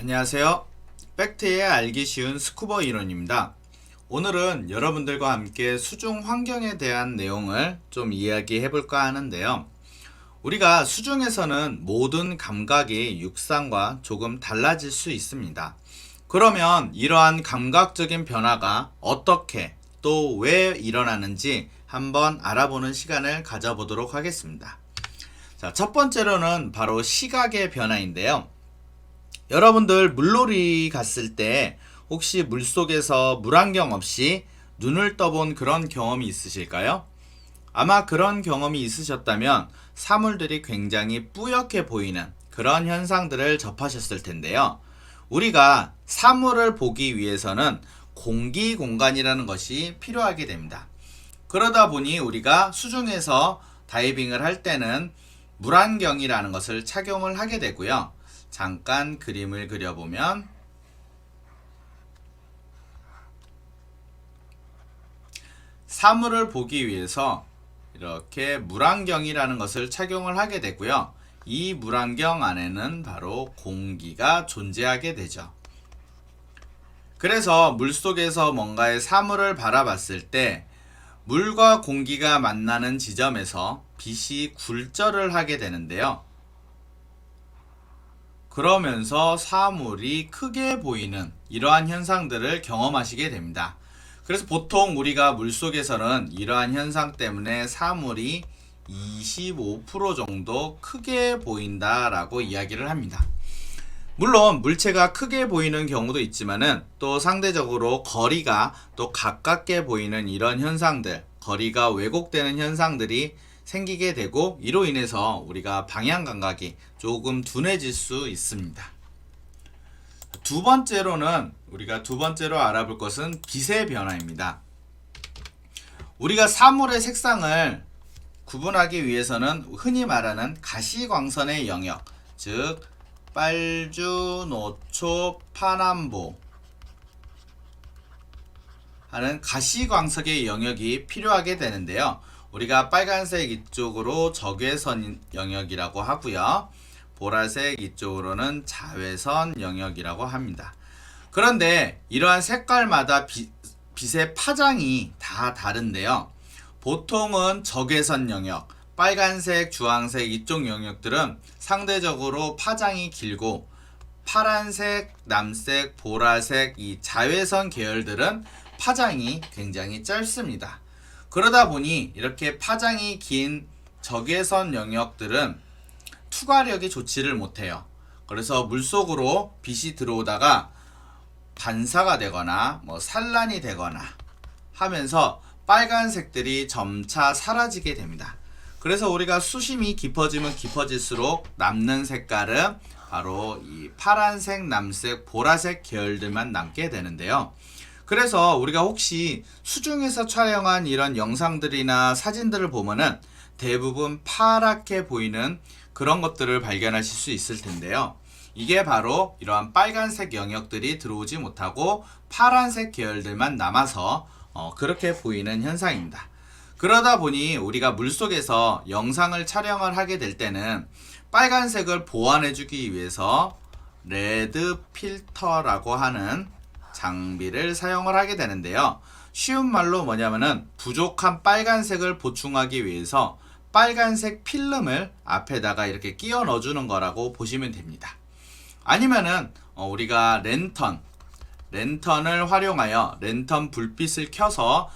안녕하세요. 팩트의 알기 쉬운 스쿠버 이론입니다. 오늘은 여러분들과 함께 수중 환경에 대한 내용을 좀 이야기해 볼까 하는데요. 우리가 수중에서는 모든 감각이 육상과 조금 달라질 수 있습니다. 그러면 이러한 감각적인 변화가 어떻게 또 왜 일어나는지 한번 알아보는 시간을 가져보도록 하겠습니다. 자, 첫 번째로는 바로 시각의 변화인데요. 여러분들 물놀이 갔을 때 혹시 물속에서 물안경 없이 눈을 떠본 그런 경험이 있으실까요? 아마 그런 경험이 있으셨다면 사물들이 굉장히 뿌옇게 보이는 그런 현상들을 접하셨을 텐데요. 우리가 사물을 보기 위해서는 공기 공간이라는 것이 필요하게 됩니다. 그러다 보니 우리가 수중에서 다이빙을 할 때는 물안경이라는 것을 착용을 하게 되고요. 잠깐 그림을 그려보면 사물을 보기 위해서 이렇게 물안경이라는 것을 착용을 하게 되고요. 이 물안경 안에는 바로 공기가 존재하게 되죠. 그래서 물속에서 뭔가의 사물을 바라봤을 때 물과 공기가 만나는 지점에서 빛이 굴절을 하게 되는데요. 그러면서 사물이 크게 보이는 이러한 현상들을 경험하시게 됩니다. 그래서 보통 우리가 물속에서는 이러한 현상 때문에 사물이 25% 정도 크게 보인다라고 이야기를 합니다. 물론 물체가 크게 보이는 경우도 있지만은 또 상대적으로 거리가 또 가깝게 보이는 이런 현상들, 거리가 왜곡되는 현상들이 생기게 되고 이로 인해서 우리가 방향 감각이 조금 둔해질 수 있습니다. 두 번째로는 우리가 두 번째로 알아볼 것은 빛의 변화입니다. 우리가 사물의 색상을 구분하기 위해서는 흔히 말하는 가시광선의 영역, 즉 빨주, 노초, 파남보 하는 가시광석의 영역이 필요하게 되는데요. 우리가 빨간색 이쪽으로 적외선 영역이라고 하고요. 보라색 이쪽으로는 자외선 영역이라고 합니다. 그런데 이러한 색깔마다 빛의 파장이 다 다른데요. 보통은 적외선 영역, 빨간색, 주황색 이쪽 영역들은 상대적으로 파장이 길고 파란색, 남색, 보라색 이 자외선 계열들은 파장이 굉장히 짧습니다. 그러다 보니 이렇게 파장이 긴 적외선 영역들은 투과력이 좋지를 못해요. 그래서 물속으로 빛이 들어오다가 반사가 되거나 산란이 되거나 하면서 빨간색들이 점차 사라지게 됩니다. 그래서 우리가 수심이 깊어지면 깊어질수록 남는 색깔은 바로 이 파란색, 남색, 보라색 계열들만 남게 되는데요. 그래서 우리가 혹시 수중에서 촬영한 이런 영상들이나 사진들을 보면은 대부분 파랗게 보이는 그런 것들을 발견하실 수 있을 텐데요. 이게 바로 이러한 빨간색 영역들이 들어오지 못하고 파란색 계열들만 남아서 그렇게 보이는 현상입니다. 그러다 보니 우리가 물속에서 영상을 촬영을 하게 될 때는 빨간색을 보완해주기 위해서 레드 필터라고 하는 장비를 사용을 하게 되는데요. 쉬운 말로 뭐냐면은 부족한 빨간색을 보충하기 위해서 빨간색 필름을 앞에다가 이렇게 끼워 넣어주는 거라고 보시면 됩니다. 아니면은 우리가 랜턴을 활용하여 랜턴 불빛을 켜서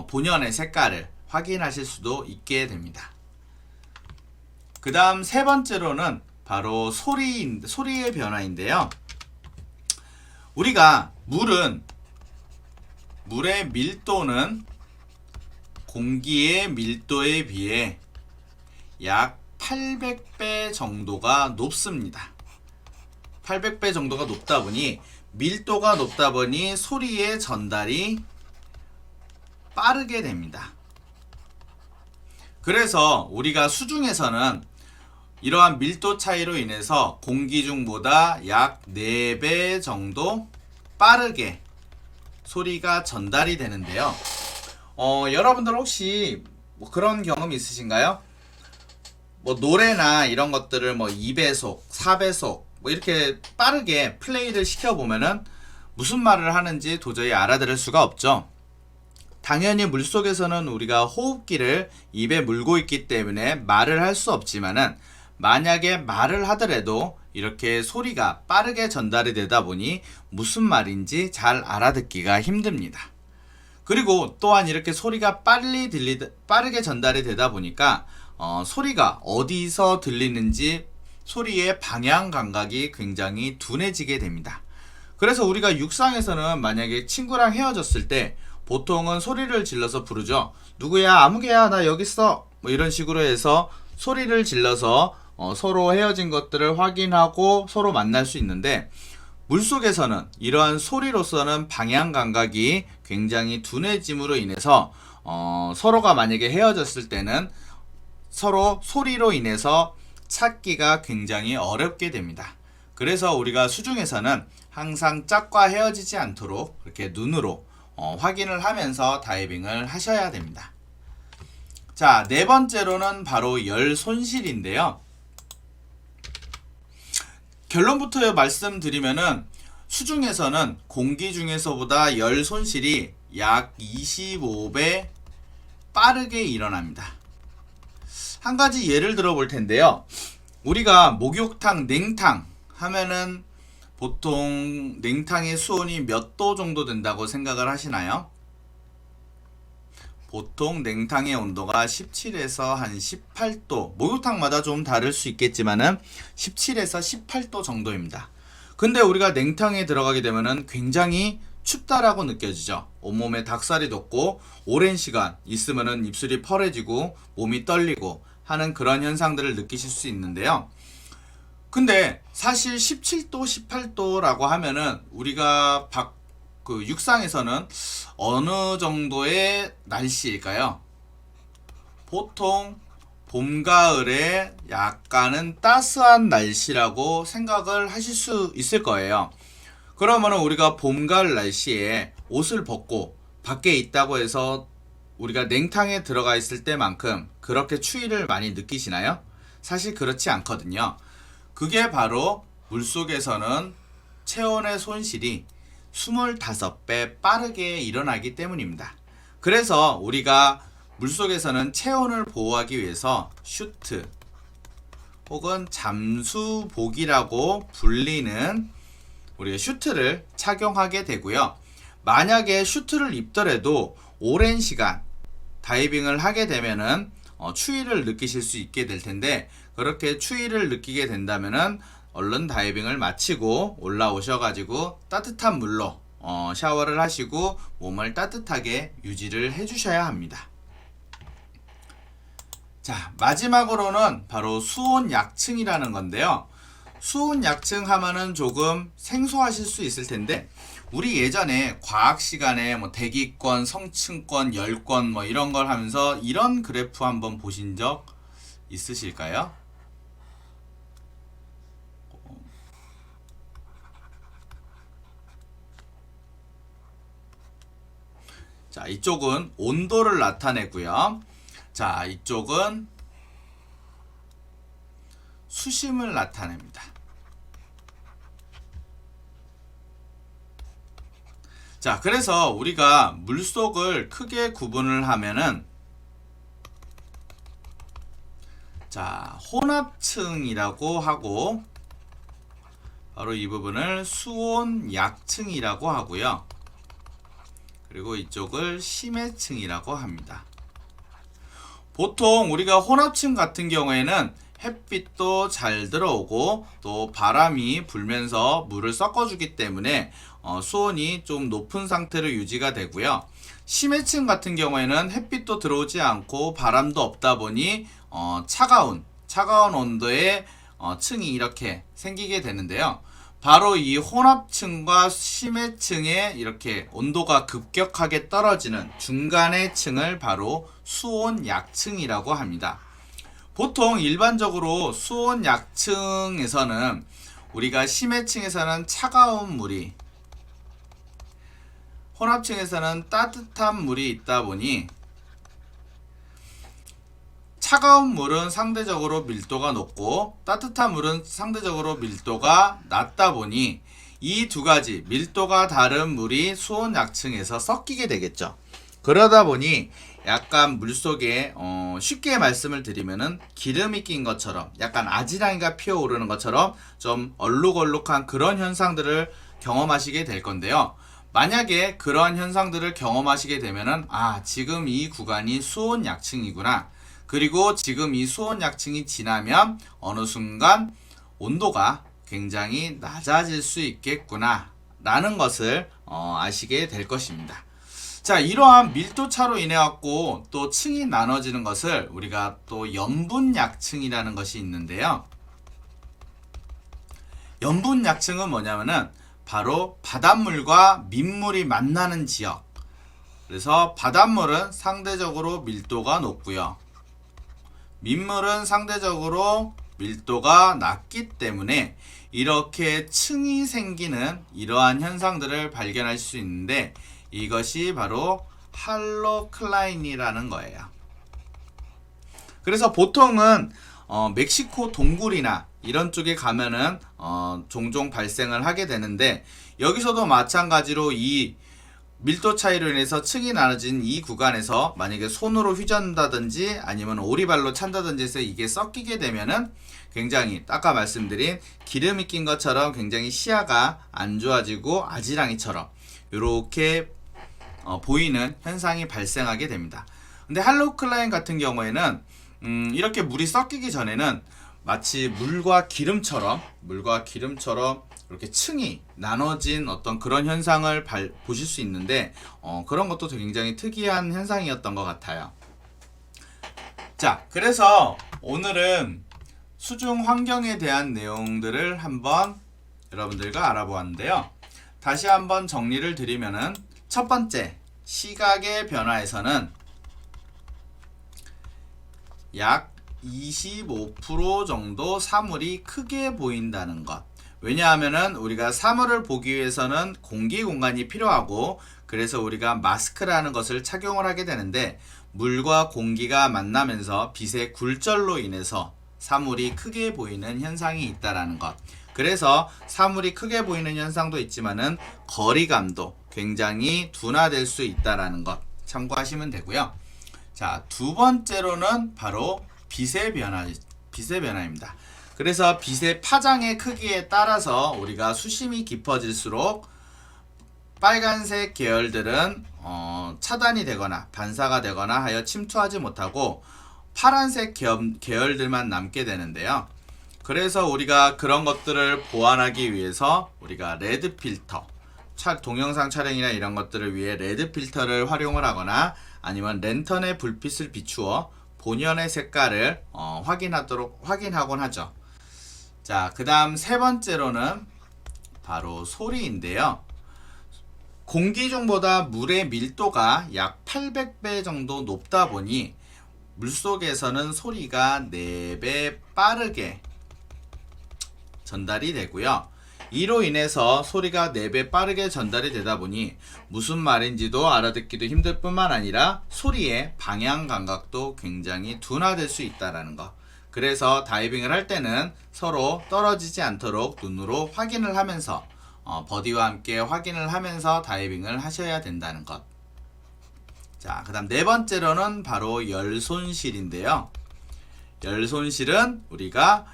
본연의 색깔을 확인하실 수도 있게 됩니다. 그 다음 세 번째로는 바로 소리의 변화인데요. 우리가 물의 밀도는 공기의 밀도에 비해 약 800배 정도가 높습니다. 800배 정도가 높다 보니 밀도가 높다 보니 소리의 전달이 빠르게 됩니다. 그래서 우리가 수중에서는 이러한 밀도 차이로 인해서 공기 중보다 약 4배 정도 빠르게 소리가 전달이 되는데요. 여러분들 혹시 그런 경험 있으신가요? 노래나 이런 것들을 2배속, 4배속 뭐 이렇게 빠르게 플레이를 시켜보면은 무슨 말을 하는지 도저히 알아들을 수가 없죠. 당연히 물속에서는 우리가 호흡기를 입에 물고 있기 때문에 말을 할 수 없지만은 만약에 말을 하더라도 이렇게 소리가 빠르게 전달이 되다 보니 무슨 말인지 잘 알아듣기가 힘듭니다. 그리고 또한 이렇게 소리가 빠르게 전달이 되다 보니까 소리가 어디서 들리는지 소리의 방향 감각이 굉장히 둔해지게 됩니다. 그래서 우리가 육상에서는 만약에 친구랑 헤어졌을 때 보통은 소리를 질러서 부르죠. 누구야, 아무개야, 나 여기 있어. 뭐 이런 식으로 해서 소리를 질러서 서로 헤어진 것들을 확인하고 서로 만날 수 있는데, 물속에서는 이러한 소리로서는 방향 감각이 굉장히 둔해짐으로 인해서 서로가 만약에 헤어졌을 때는 서로 소리로 인해서 찾기가 굉장히 어렵게 됩니다. 그래서 우리가 수중에서는 항상 짝과 헤어지지 않도록 이렇게 눈으로 확인을 하면서 다이빙을 하셔야 됩니다. 자, 네 번째로는 바로 열 손실인데요. 결론부터 말씀드리면은 수중에서는 공기 중에서보다 열 손실이 약 25배 빠르게 일어납니다. 한 가지 예를 들어 볼 텐데요. 우리가 목욕탕, 냉탕 하면은 보통 냉탕의 수온이 몇 도 정도 된다고 생각을 하시나요? 보통 냉탕의 온도가 17에서 한 18도, 목욕탕마다 좀 다를 수 있겠지만은 17에서 18도 정도입니다. 근데 우리가 냉탕에 들어가게 되면은 굉장히 춥다라고 느껴지죠. 온몸에 닭살이 돋고 오랜 시간 있으면은 입술이 펄해지고 몸이 떨리고 하는 그런 현상들을 느끼실 수 있는데요. 근데 사실 17도, 18도라고 하면은 우리가 육상에서는 어느 정도의 날씨일까요? 보통 봄, 가을에 약간은 따스한 날씨라고 생각을 하실 수 있을 거예요. 그러면은 우리가 봄, 가을 날씨에 옷을 벗고 밖에 있다고 해서 우리가 냉탕에 들어가 있을 때만큼 그렇게 추위를 많이 느끼시나요? 사실 그렇지 않거든요. 그게 바로 물속에서는 체온의 손실이 25배 빠르게 일어나기 때문입니다. 그래서 우리가 물속에서는 체온을 보호하기 위해서 슈트 혹은 잠수복이라고 불리는 우리가 슈트를 착용하게 되고요. 만약에 슈트를 입더라도 오랜 시간 다이빙을 하게 되면은 추위를 느끼실 수 있게 될 텐데, 그렇게 추위를 느끼게 된다면은 얼른 다이빙을 마치고 올라오셔가지고 따뜻한 물로 샤워를 하시고 몸을 따뜻하게 유지를 해주셔야 합니다. 자, 마지막으로는 바로 수온 약층이라는 건데요. 수온 약층 하면은 조금 생소하실 수 있을 텐데, 우리 예전에 과학 시간에 뭐 대기권, 성층권, 열권 뭐 이런 걸 하면서 이런 그래프 한번 보신 적 있으실까요? 자, 이쪽은 온도를 나타내고요. 자, 이쪽은 수심을 나타냅니다. 자, 그래서 우리가 물속을 크게 구분을 하면은, 자, 혼합층이라고 하고, 바로 이 부분을 수온 약층이라고 하고요. 그리고 이쪽을 심해층이라고 합니다. 보통 우리가 혼합층 같은 경우에는 햇빛도 잘 들어오고 또 바람이 불면서 물을 섞어주기 때문에 수온이 좀 높은 상태로 유지가 되고요. 심해층 같은 경우에는 햇빛도 들어오지 않고 바람도 없다 보니 차가운 온도의 층이 이렇게 생기게 되는데요. 바로 이 혼합층과 심해층의 이렇게 온도가 급격하게 떨어지는 중간의 층을 바로 수온 약층이라고 합니다. 보통 일반적으로 수온 약층에서는 우리가 심해층에서는 차가운 물이, 혼합층에서는 따뜻한 물이 있다 보니 차가운 물은 상대적으로 밀도가 높고 따뜻한 물은 상대적으로 밀도가 낮다 보니 이 두 가지 밀도가 다른 물이 수온 약층에서 섞이게 되겠죠. 그러다 보니 약간 물속에 쉽게 말씀을 드리면은 기름이 낀 것처럼 약간 아지랑이가 피어오르는 것처럼 좀 얼룩얼룩한 그런 현상들을 경험하시게 될 건데요. 만약에 그러한 현상들을 경험하시게 되면은 지금 이 구간이 수온 약층이구나. 그리고 지금 이 수온 약층이 지나면 어느 순간 온도가 굉장히 낮아질 수 있겠구나 라는 것을 아시게 될 것입니다. 자, 이러한 밀도 차로 인해 갖고 또 층이 나눠지는 것을 우리가 또 염분 약층이라는 것이 있는데요. 염분 약층은 뭐냐면은 바로 바닷물과 민물이 만나는 지역. 그래서 바닷물은 상대적으로 밀도가 높고요. 민물은 상대적으로 밀도가 낮기 때문에 이렇게 층이 생기는 이러한 현상들을 발견할 수 있는데 이것이 바로 할로클라인이라는 거예요. 그래서 보통은 멕시코 동굴이나 이런 쪽에 가면은 종종 발생을 하게 되는데 여기서도 마찬가지로 이 밀도 차이로 인해서 층이 나눠진 이 구간에서 만약에 손으로 휘젓는다든지 아니면 오리발로 찬다든지 해서 이게 섞이게 되면은 굉장히 아까 말씀드린 기름이 낀 것처럼 굉장히 시야가 안 좋아지고 아지랑이처럼 이렇게 보이는 현상이 발생하게 됩니다. 근데 할로클라인 같은 경우에는 이렇게 물이 섞이기 전에는 마치 물과 기름처럼 이렇게 층이 나눠진 어떤 그런 현상을 보실 수 있는데 그런 것도 굉장히 특이한 현상이었던 것 같아요. 자, 그래서 오늘은 수중 환경에 대한 내용들을 한번 여러분들과 알아보았는데요. 다시 한번 정리를 드리면은 첫 번째, 시각의 변화에서는 약 25% 정도 사물이 크게 보인다는 것. 왜냐하면은 우리가 사물을 보기 위해서는 공기 공간이 필요하고 그래서 우리가 마스크라는 것을 착용을 하게 되는데 물과 공기가 만나면서 빛의 굴절로 인해서 사물이 크게 보이는 현상이 있다라는 것. 그래서 사물이 크게 보이는 현상도 있지만은 거리감도 굉장히 둔화될 수 있다라는 것 참고하시면 되고요. 자, 두 번째로는 바로 빛의 변화입니다. 그래서 빛의 파장의 크기에 따라서 우리가 수심이 깊어질수록 빨간색 계열들은 차단이 되거나 반사가 되거나 하여 침투하지 못하고 파란색 계열들만 남게 되는데요. 그래서 우리가 그런 것들을 보완하기 위해서 우리가 레드 필터, 동영상 촬영이나 이런 것들을 위해 레드 필터를 활용을 하거나 아니면 랜턴의 불빛을 비추어 본연의 색깔을 확인하곤 하죠. 자, 그 다음 세 번째로는 바로 소리인데요. 공기 중보다 물의 밀도가 약 800배 정도 높다 보니 물속에서는 소리가 4배 빠르게 전달이 되고요. 이로 인해서 소리가 4배 빠르게 전달이 되다 보니 무슨 말인지도 알아듣기도 힘들 뿐만 아니라 소리의 방향 감각도 굉장히 둔화될 수 있다는 것. 그래서 다이빙을 할 때는 서로 떨어지지 않도록 눈으로 확인을 하면서 버디와 함께 확인을 하면서 다이빙을 하셔야 된다는 것. 자, 그 다음 네 번째로는 바로 열 손실인데요. 열 손실은 우리가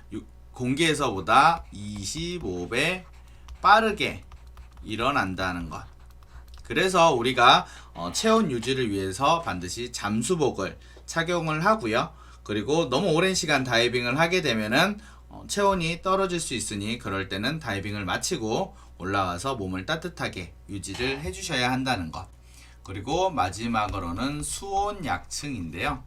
공기에서보다 25배 빠르게 일어난다는 것. 그래서 우리가 체온 유지를 위해서 반드시 잠수복을 착용을 하고요. 그리고 너무 오랜 시간 다이빙을 하게 되면은 체온이 떨어질 수 있으니 그럴 때는 다이빙을 마치고 올라와서 몸을 따뜻하게 유지를 해주셔야 한다는 것. 그리고 마지막으로는 수온 약층인데요.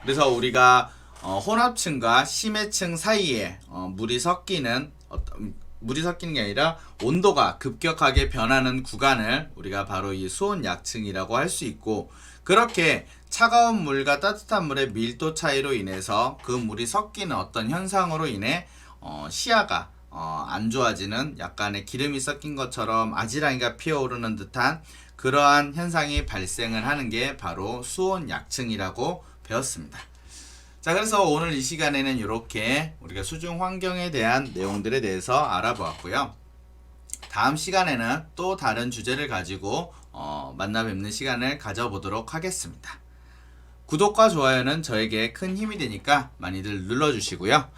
그래서 우리가 혼합층과 심해층 사이에 물이 섞이는 게 아니라 온도가 급격하게 변하는 구간을 우리가 바로 이 수온 약층이라고 할 수 있고, 그렇게 차가운 물과 따뜻한 물의 밀도 차이로 인해서 그 물이 섞이는 어떤 현상으로 인해 시야가 안 좋아지는 약간의 기름이 섞인 것처럼 아지랑이가 피어오르는 듯한 그러한 현상이 발생을 하는 게 바로 수온약층이라고 배웠습니다. 자, 그래서 오늘 이 시간에는 이렇게 우리가 수중 환경에 대한 내용들에 대해서 알아보았고요. 다음 시간에는 또 다른 주제를 가지고 만나 뵙는 시간을 가져보도록 하겠습니다. 구독과 좋아요는 저에게 큰 힘이 되니까 많이들 눌러주시고요.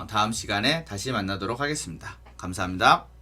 다음 시간에 다시 만나도록 하겠습니다. 감사합니다.